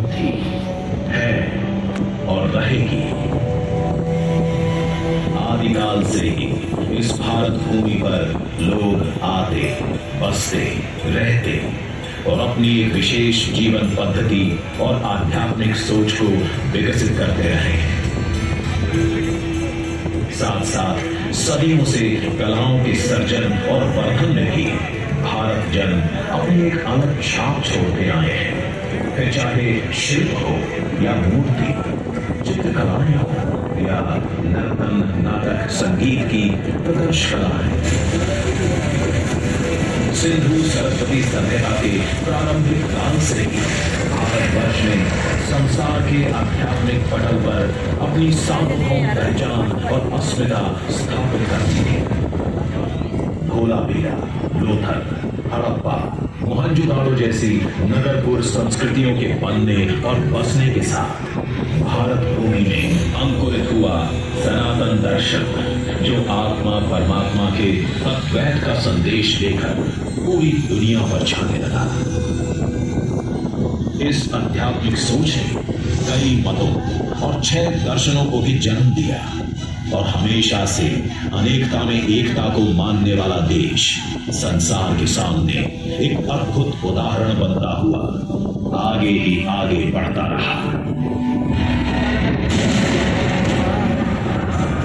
थी, है और रहेगी। आदिकाल से ही इस भारत भूमि पर लोग आते, बसते, रहते और अपनी एक विशेष जीवन पद्धति और आध्यात्मिक सोच को विकसित करते रहे हैं। साथ साथ सदियों से कलाओं के सर्जन और वर्धन में भी भारत जन अपनी एक अलग छाप छोड़ते आए हैं। फिर चाहे शिल्प हो या मूर्ति, चित्रकलाएं हो या नर्तन, नाटक, संगीत की प्रदर्श कलाएं। सिंधु सरस्वती सभ्यता के प्रारंभिक काल से ही भारतवर्ष ने संसार के आध्यात्मिक पटल पर अपनी सार्वभौम पहचान और अस्मिता स्थापित कर दी है। धोलावीरा, लोथल, हड़प्पा, मोहनजोदाड़ो जैसी नगरपुर संस्कृतियों के बनने और बसने के साथ भारत भूमि में अंकुरित हुआ सनातन दर्शन, जो आत्मा परमात्मा के अद्वैत का संदेश लेकर पूरी दुनिया पर छाने लगा। इस आध्यात्मिक सोच ने कई मतों और 6 दर्शनों को भी जन्म दिया और हमेशा से अनेकता में एकता को मानने वाला देश संसार के सामने एक अद्भुत उदाहरण बनता हुआ आगे ही आगे बढ़ता रहा।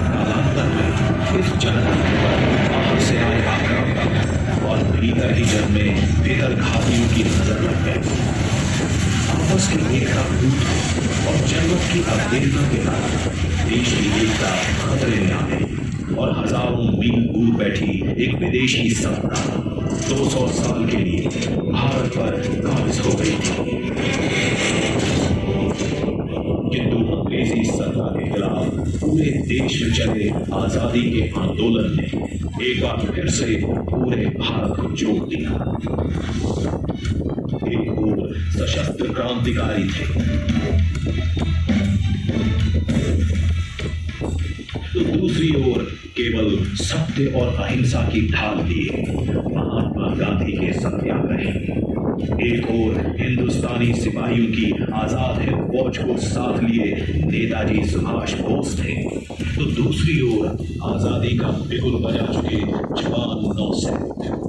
कालांतर में इस जनता पर बाहर से आए आक्रामक और भीतर ही जन्मे भीतर घातियों की नजर लग गई। आपस की एकता टूट और जनमत की अवहेलना के कारण देश की एकता खतरे में आ गई और हजारों मील दूर बैठी एक विदेशी सत्ता 200 साल के लिए भारत पर काबिज हो गई थी। किंतु अंग्रेजी सत्ता के खिलाफ पूरे देश में चले आजादी के आंदोलन ने एक बार फिर से पूरे भारत को जोड़ दिया। एक और सशस्त्र क्रांतिकारी थे तो दूसरी ओर केवल सत्य और अहिंसा की ढाल लिए महात्मा गांधी के सत्याग्रही। एक और हिंदुस्तानी सिपाहियों की आजाद हिंद फौज को साथ लिए नेताजी सुभाष बोस थे तो दूसरी ओर आजादी का बिगुल बजा चुके जवान नौसैनिक।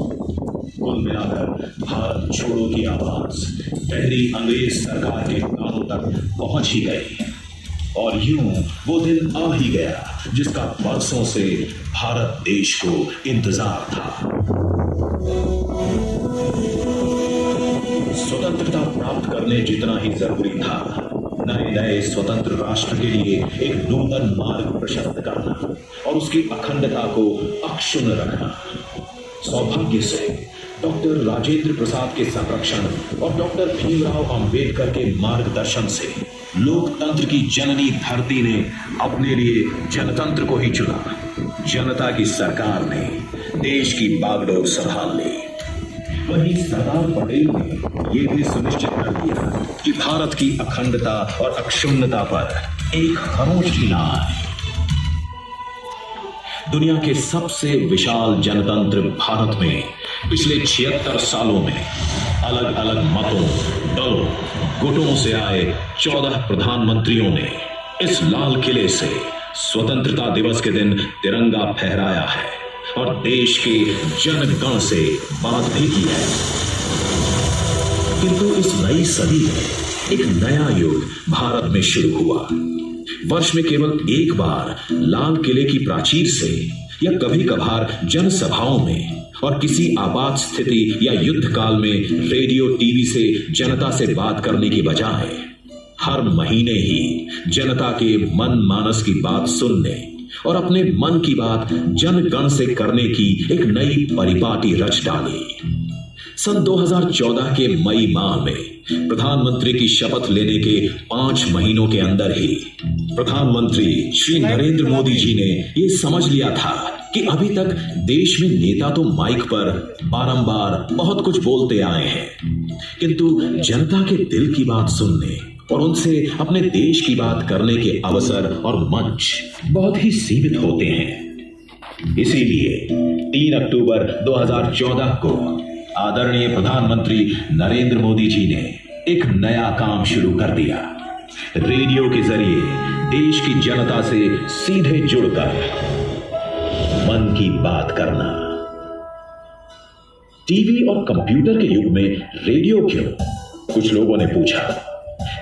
कुल मिलाकर भारत छोड़ो की आवाज पहली अंग्रेज सरकार के कानों तक पहुंच ही गई और यूं वो दिन आ ही गया जिसका बरसों से भारत देश को इंतजार था। स्वतंत्रता प्राप्त करने जितना ही जरूरी था नए नए स्वतंत्र राष्ट्र के लिए एक नूतन मार्ग प्रशस्त करना और उसकी अखंडता को अक्षुण्ण रखना। सौभाग्य से डॉक्टर राजेंद्र प्रसाद के संरक्षण और डॉक्टर भीमराव अंबेडकर के मार्गदर्शन से लोकतंत्र की जननी धरती ने अपने लिए जनतंत्र को ही चुना। जनता की सरकार ने देश की बागडोर संभाल ली। वहीं सरदार पटेल ने यह भी सुनिश्चित कर दिया कि भारत की अखंडता और अक्षुण्णता पर एक खरोंच भी ना आए। दुनिया के सबसे विशाल जनतंत्र भारत में पिछले 76 सालों में अलग अलग मतों, दलों, गुटों से आए 14 प्रधानमंत्रियों ने इस लाल किले से स्वतंत्रता दिवस के दिन तिरंगा फहराया है और देश के जनगण से बात भी की है। किंतु इस नई सदी में एक नया युग भारत में शुरू हुआ। वर्ष में केवल एक बार लाल किले की प्राचीर से या कभी कभार जनसभाओं में और किसी आपात स्थिति या युद्ध काल में रेडियो टीवी से जनता से बात करने की बजाय हर महीने ही जनता के मन मानस की बात सुनने और अपने मन की बात जनगण से करने की एक नई परिपाटी रच डाली। सन 2014 के मई माह में प्रधानमंत्री की शपथ लेने के 5 महीनों के अंदर ही प्रधानमंत्री श्री नरेंद्र मोदी जी ने यह समझ लिया था कि अभी तक देश में नेता तो माइक पर बारंबार बहुत कुछ बोलते आए हैं, किंतु जनता के दिल की बात सुनने और उनसे अपने देश की बात करने के अवसर और मंच बहुत ही सीमित होते हैं। इसीलिए 3 अक्टूबर 2014 को आदरणीय प्रधानमंत्री नरेंद्र मोदी जी ने एक नया काम शुरू कर दिया। रेडियो के जरिए देश की जनता से सीधे जुड़कर मन की बात करना। टीवी और कंप्यूटर के युग में रेडियो क्यों? कुछ लोगों ने पूछा,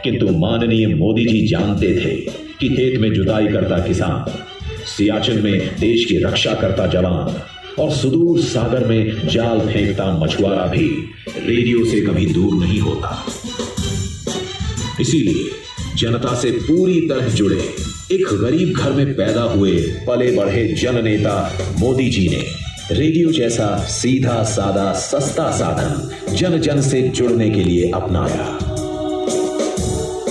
किंतु माननीय मोदी जी जानते थे कि खेत में जुताई करता किसान, सियाचिन में देश की रक्षा करता जवान और सुदूर सागर में जाल फेंकता मछुआरा भी रेडियो से कभी दूर नहीं होता। इसीलिए जनता से पूरी तरह जुड़े एक गरीब घर में पैदा हुए पले बढ़े जननेता मोदी जी ने रेडियो जैसा सीधा सादा सस्ता साधन जन जन से जुड़ने के लिए अपनाया।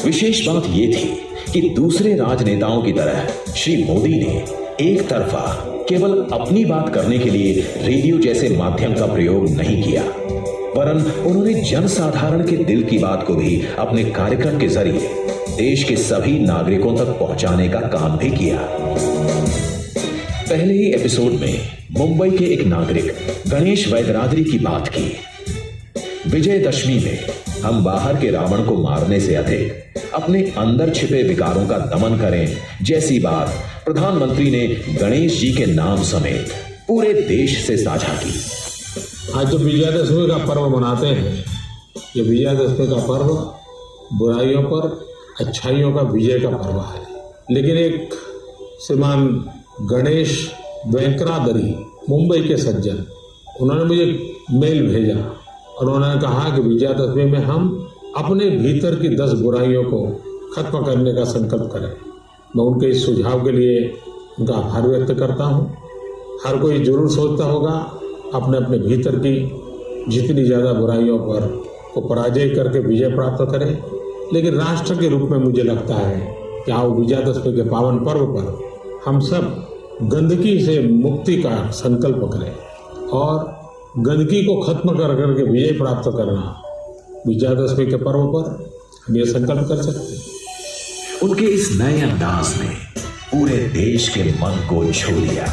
विशेष बात यह थी कि दूसरे राजनेताओं की तरह श्री मोदी ने एक तरफा केवल अपनी बात करने के लिए रेडियो जैसे माध्यम का प्रयोग नहीं किया, वरन उन्होंने जनसाधारण के दिल की बात को भी अपने कार्यक्रम के जरिए देश के सभी नागरिकों तक पहुंचाने का काम भी किया। पहले ही एपिसोड में मुंबई के एक नागरिक गणेश वैद्यनाथन की बात की। विजयदशमी में हम बाहर के रावण को मारने से अधिक अपने अंदर छिपे विकारों का दमन करें जैसी बात प्रधानमंत्री ने गणेश जी के नाम समेत पूरे देश से साझा की। आज तो विजयादशमी का पर्व मनाते हैं। ये विजयादशमी का पर्व बुराइयों पर अच्छाइयों का विजय का पर्व है। लेकिन एक श्रीमान गणेश वेंकरादरी मुंबई के सज्जन, उन्होंने मुझे मेल भेजा और उन्होंने कहा कि विजयादशमी में हम अपने भीतर की 10 बुराइयों को खत्म करने का संकल्प करें। मैं उनके इस सुझाव के लिए उनका आभार व्यक्त करता हूँ। हर कोई जरूर सोचता होगा अपने अपने भीतर की जितनी ज़्यादा बुराइयों पर को पराजय करके विजय प्राप्त करें, लेकिन राष्ट्र के रूप में मुझे लगता है कि आओ विजयादशमी के पावन पर्व पर हम सब गंदगी से मुक्ति का संकल्प करें और गंदगी को खत्म कर करके विजय प्राप्त करना। विजयादशमी के पर्व पर हम ये संकल्प कर सकते हैं। उनके इस नए अंदाज ने पूरे देश के मन को छू लिया।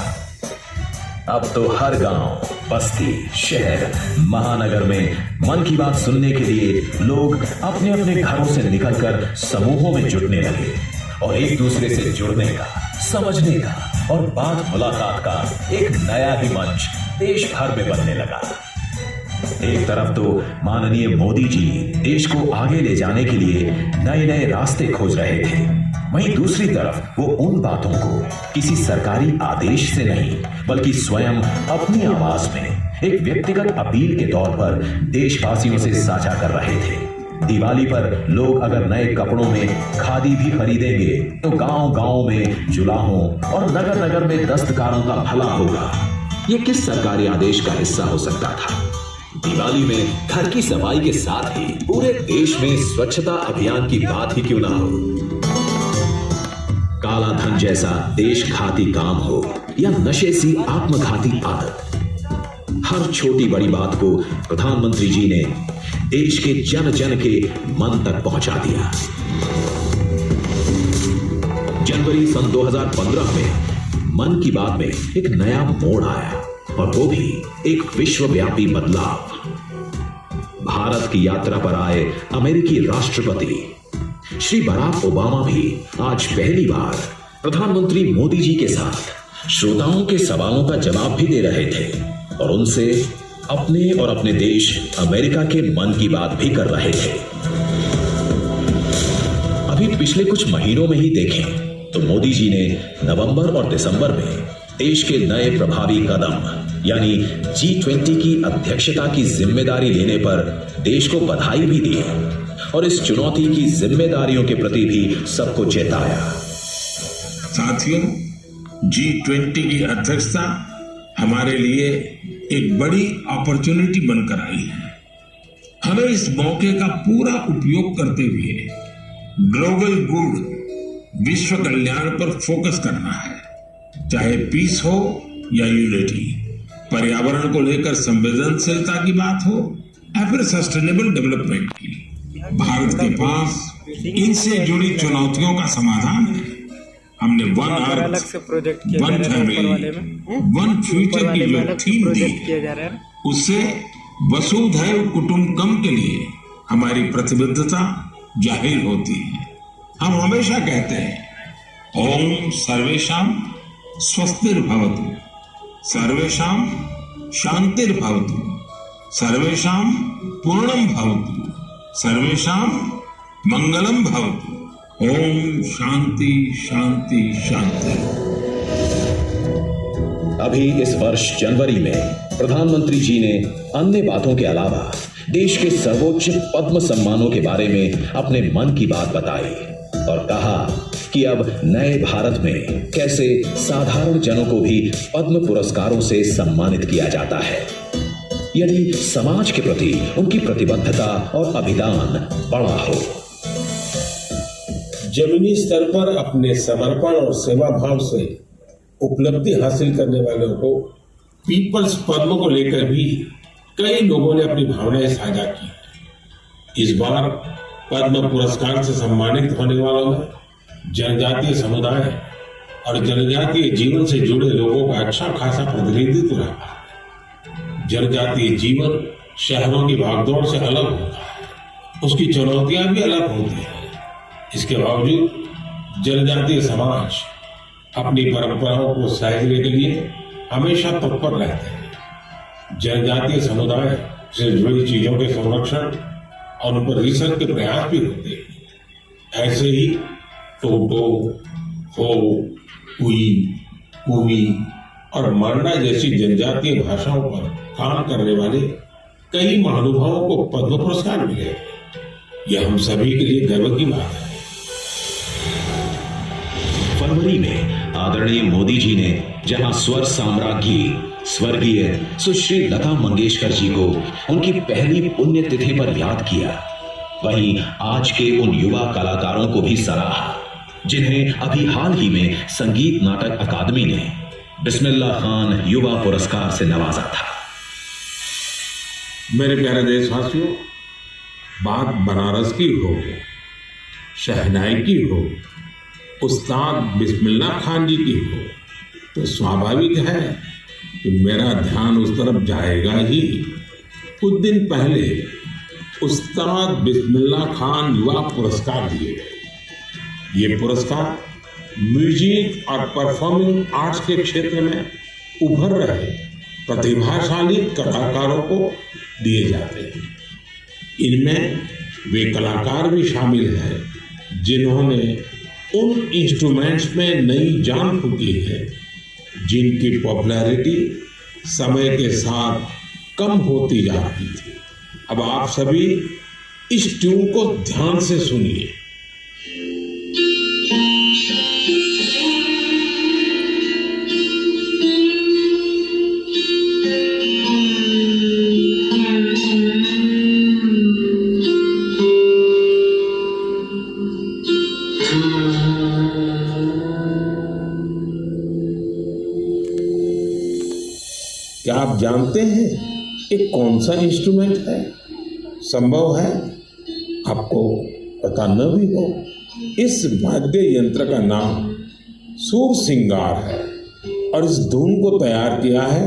अब तो हर गांव, बस्ती, शहर, महानगर में मन की बात सुनने के लिए लोग अपने अपने घरों से निकलकर समूहों में जुटने लगे और एक दूसरे से जुड़ने का, समझने का और बात मुलाकात का एक नया ही मंच देश भर में बनने लगा। एक तरफ तो माननीय मोदी जी देश को आगे ले जाने के लिए नए नए रास्ते खोज रहे थे, वहीं दूसरी तरफ वो उन बातों को किसी सरकारी आदेश से नहीं बल्कि स्वयं अपनी आवाज में एक व्यक्तिगत अपील के तौर पर देशवासियों से साझा कर रहे थे। दिवाली पर लोग अगर नए कपड़ों में खादी भी खरीदेंगे तो गांव-गांव में जुलाहों और नगर नगर में दस्तकारों का भला होगा। ये किस सरकारी आदेश का हिस्सा हो सकता था? दिवाली में घर की सफाई के साथ ही पूरे देश में स्वच्छता अभियान की बात ही क्यों ना हो। काला धन जैसा देशघाती काम हो या नशे सी आत्मघाती आदत, हर छोटी बड़ी बात को प्रधानमंत्री जी ने देश के जन जन के मन तक पहुंचा दिया। जनवरी सन 2015 में मन की बात में एक नया मोड़ आया और वो भी एक विश्वव्यापी बदलाव। भारत की यात्रा पर आए अमेरिकी राष्ट्रपति श्री बराक ओबामा भी आज पहली बार प्रधानमंत्री मोदी जी के साथ श्रोताओं के सवालों का जवाब भी दे रहे थे और उनसे अपने और अपने देश अमेरिका के मन की बात भी कर रहे थे। अभी पिछले कुछ महीनों में ही देखें तो मोदी जी ने नवंबर और दिसंबर में देश के नए प्रभावी कदम यानी G20 की अध्यक्षता की जिम्मेदारी लेने पर देश को बधाई भी दी और इस चुनौती की जिम्मेदारियों के प्रति भी सबको चेताया। साथियों, G20 की अध्यक्षता हमारे लिए एक बड़ी अपॉर्चुनिटी बनकर आई है। हमें इस मौके का पूरा उपयोग करते हुए ग्लोबल गुड, विश्व कल्याण पर फोकस करना है, चाहे पीस हो या यूनिटी, पर्यावरण को लेकर संवेदनशीलता की बात हो या फिर सस्टेनेबल डेवलपमेंट की। भारत के पास इनसे जुड़ी चुनौतियों का समाधान है। हमने one earth, one family, one future की जो थीम दी है, उससे वसुधैव कुटुंबकम के लिए हमारी प्रतिबद्धता जाहिर होती है। हम हमेशा कहते हैं ओम सर्वेषां स्वस्तिर्भवतु, सर्वेषां शांतिर्भवतु, सर्वेषां पूर्णं भवतु, सर्वेषां मंगलम भवतु। ओम शांति शांति शांति। अभी इस वर्ष जनवरी में प्रधानमंत्री जी ने अन्य बातों के अलावा देश के सर्वोच्च पद्म सम्मानों के बारे में अपने मन की बात बताई और कहा कि अब नए भारत में कैसे साधारण जनों को भी पद्म पुरस्कारों से सम्मानित किया जाता है यदि समाज के प्रति उनकी प्रतिबद्धता और अभिदान बड़ा हो। जमीनी स्तर पर अपने समर्पण और सेवा भाव से उपलब्धि हासिल करने वालों को पीपल्स पद्म को लेकर भी कई लोगों ने अपनी भावनाएं साझा की। इस बार पद्म पुरस्कार से सम्मानित होने वालों में जनजातीय समुदाय और जनजातीय जीवन से जुड़े लोगों का अच्छा खासा प्रतिनिधित्व रहा है। जनजातीय जीवन शहरों की भागदौड़ से अलग होता है, उसकी चुनौतियां भी अलग होती हैं। इसके बावजूद जनजातीय समाज अपनी परंपराओं को सहेजने के लिए हमेशा तत्पर रहते हैं। जनजातीय समुदाय से जुड़ी चीजों के संरक्षण और उन पर रिसर्च के प्रयास भी होते हैं। ऐसे ही टोटो, हो, कुई, कुवी और मांडा जैसी जनजातीय भाषाओं पर काम करने वाले कई महानुभावों को पद्म पुरस्कार मिले। यह हम सभी के लिए गर्व की बात है। फरवरी में आदरणीय मोदी जी ने जहां स्वर साम्राज्ञी स्वर्गीय सुश्री लता मंगेशकर जी को उनकी पहली पुण्यतिथि पर याद किया, वहीं आज के उन युवा कलाकारों को भी सराहा जिन्हें अभी हाल ही में संगीत नाटक अकादमी ने बिस्मिल्लाह खान युवा पुरस्कार से नवाजा था। मेरे प्यारे देशवासियों, बात बनारस की हो, शहनाई की हो, उस्ताद बिस्मिल्लाह खान जी की हो, तो स्वाभाविक है कि मेरा ध्यान उस तरफ जाएगा ही। कुछ दिन पहले उस्ताद बिस्मिल्लाह खान युवा पुरस्कार दिए गए। ये पुरस्कार म्यूजिक और परफॉर्मिंग आर्ट्स के क्षेत्र में उभर रहे प्रतिभाशाली कलाकारों को दिए जाते हैं। इनमें वे कलाकार भी शामिल हैं जिन्होंने उन इंस्ट्रूमेंट्स में नई जान फूंकी है जिनकी पॉपुलैरिटी समय के साथ कम होती जाती थी। अब आप सभी इस ट्यून को ध्यान से सुनिए। क्या आप जानते हैं ये कौन सा इंस्ट्रूमेंट है? संभव है आपको पता न भी हो। इस वाद्य यंत्र का नाम सूर सिंगार है और इस धुन को तैयार किया है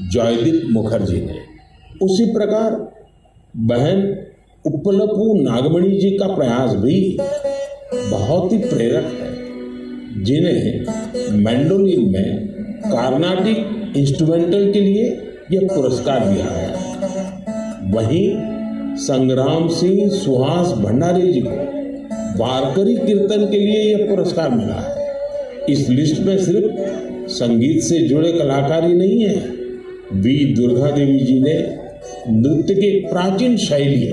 जयदीप मुखर्जी ने। उसी प्रकार बहन उप्पलपू नागमणि जी का प्रयास भी बहुत ही प्रेरक है, जिन्हें मैंडोलिन में कार्नाटिक इंस्ट्रूमेंटल के लिए यह पुरस्कार दिया गया। वहीं संग्राम सिंह सुहास भंडारी जी को वारकरी कीर्तन के लिए यह पुरस्कार मिला है। इस लिस्ट में सिर्फ संगीत से जुड़े कलाकार ही नहीं है। वी दुर्गा देवी जी ने नृत्य की प्राचीन शैली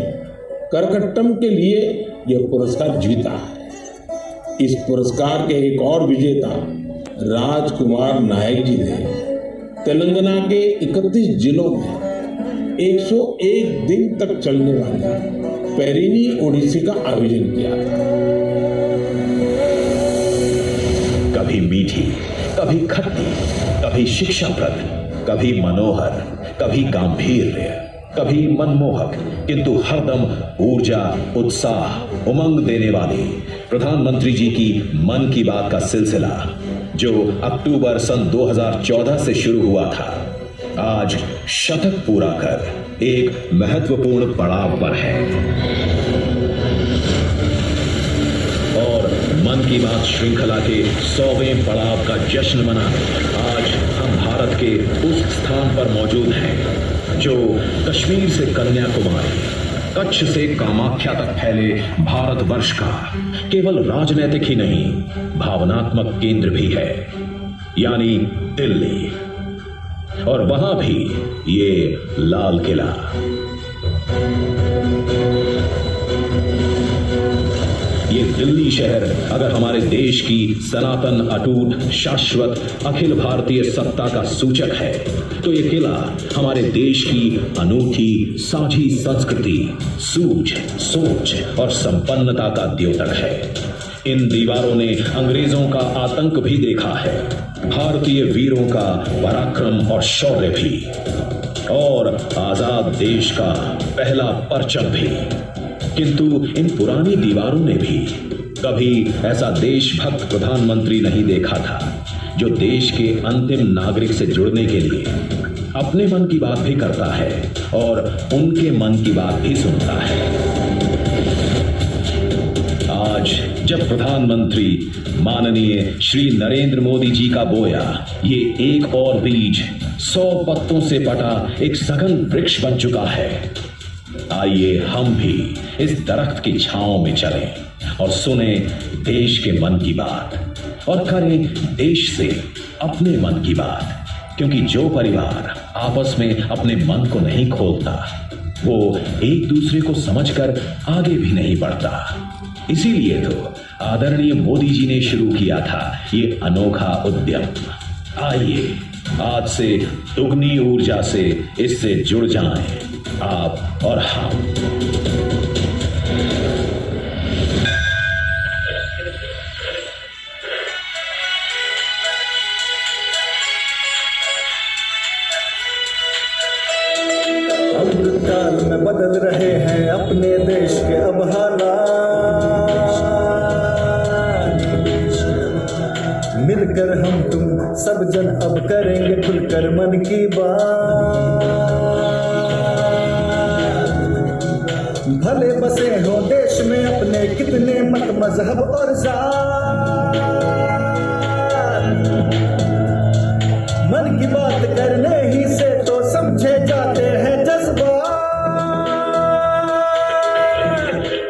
करकट्टम के लिए यह पुरस्कार जीता है। इस पुरस्कार के एक और विजेता राजकुमार नायक जी ने तेलंगाना के 31 जिलों में 101 दिन तक चलने वाली पेरिनी ओडिसी का आयोजन किया था। कभी मीठी, कभी खट्टी, कभी शिक्षाप्रद, कभी मनोहर, कभी गंभीर, कभी मनमोहक, किंतु हरदम ऊर्जा, उत्साह, उमंग देने वाली प्रधानमंत्री जी की मन की बात का सिलसिला जो अक्टूबर सन 2014 से शुरू हुआ था, आज शतक पूरा कर एक महत्वपूर्ण पड़ाव पर है और मन की बात श्रृंखला के 100वें पड़ाव का जश्न मनाने आज हम भारत के उस स्थान पर मौजूद हैं जो कश्मीर से कन्याकुमारी, कच्छ से कामाख्या तक फैले भारतवर्ष का केवल राजनीतिक ही नहीं भावनात्मक केंद्र भी है, यानी दिल्ली। और वहां भी ये लाल किला। ये दिल्ली शहर अगर हमारे देश की सनातन, अटूट, शाश्वत, अखिल भारतीय सत्ता का सूचक है तो ये किला हमारे देश की अनूठी साझी संस्कृति, सूझ, सोच और संपन्नता का द्योतक है। इन दीवारों ने अंग्रेजों का आतंक भी देखा है, भारतीय वीरों का पराक्रम और शौर्य भी, और आजाद देश का पहला परचम भी। किंतु इन पुरानी दीवारों ने भी कभी ऐसा देशभक्त प्रधानमंत्री नहीं देखा था जो देश के अंतिम नागरिक से जुड़ने के लिए अपने मन की बात भी करता है और उनके मन की बात भी सुनता है। आज जब प्रधानमंत्री माननीय श्री नरेंद्र मोदी जी का बोया ये एक और बीज 100 पत्तों से पटा एक सघन वृक्ष बन चुका है, आइए हम भी इस दरख्त की छांव में चलें और सुने देश के मन की बात और करें देश से अपने मन की बात, क्योंकि जो परिवार आपस में अपने मन को नहीं खोलता वो एक दूसरे को समझकर आगे भी नहीं बढ़ता। इसीलिए तो आदरणीय मोदी जी ने शुरू किया था ये अनोखा उद्यम। आइए आज से दुगनी ऊर्जा से इससे जुड़ जाएं आप और हम। अमृतकाल में बदल रहे हैं अपने देश के अब हालात, मिलकर हम तुम सब जन अब करेंगे खुलकर मन की बात। भले बसे हो देश में अपने कितने मत मजहब और जात, मन की बात करने ही से तो समझे जाते हैं जज्बात।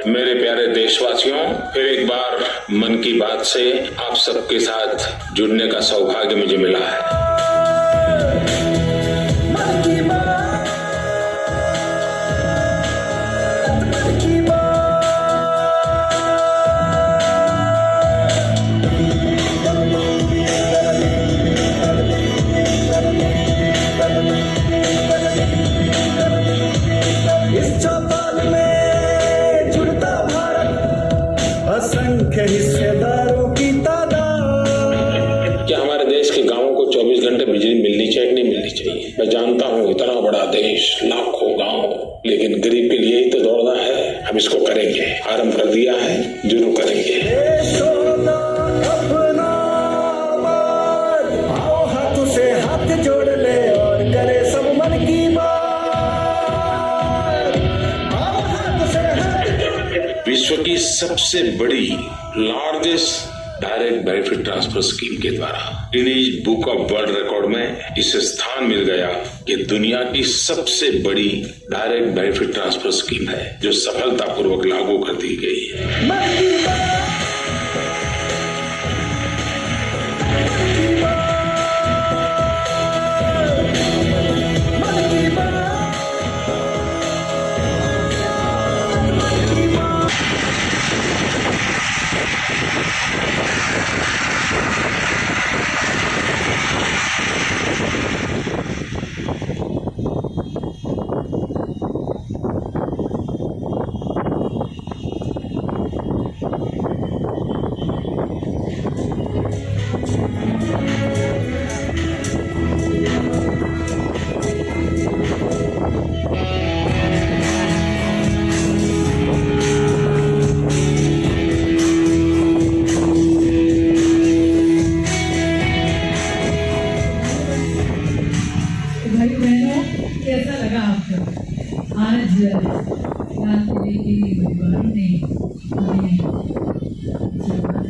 मेरे प्यारे देशवासियों, फिर एक बार मन की बात से आप सबके साथ जुड़ने का सौभाग्य मुझे मिला है। मन की बात, मन की बात। इस चौपाल में जुड़ता भारत, असंख्य हिस्सेदारों की तादाद। क्या हमारे देश के गांवों को 24 घंटे बिजली मिलनी चाहिए कि नहीं मिलनी चाहिए? मैं जानता हूँ इतना बड़ा देश, लाखों गांव, लेकिन गरीब के लिए ही तो दौड़ना है। हम इसको करेंगे, आरंभ कर दिया है, जरूर करेंगे। अपना आओ हाथों से हाथ जोड़ ले और करे सब मन की बात। आओ हाथ से हाथ जोड़ ले। विश्व की सबसे बड़ी largest direct benefit transfer scheme के द्वारा Guinness book of world record में इसे स्थान मिल गया कि दुनिया की सबसे बड़ी डायरेक्ट बेनिफिट ट्रांसफर स्कीम है जो सफलतापूर्वक लागू कर दी गई है। मन की बात।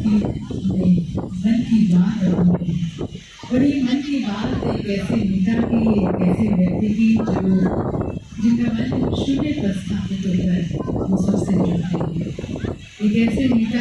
कि मन की बात और ये मन की बात एक ऐसे नेता की, एक ऐसे व्यक्ति की जिनका मन शून्य पर स्थापित होकर वो सबसे जुड़ते हैं। एक ऐसे नेता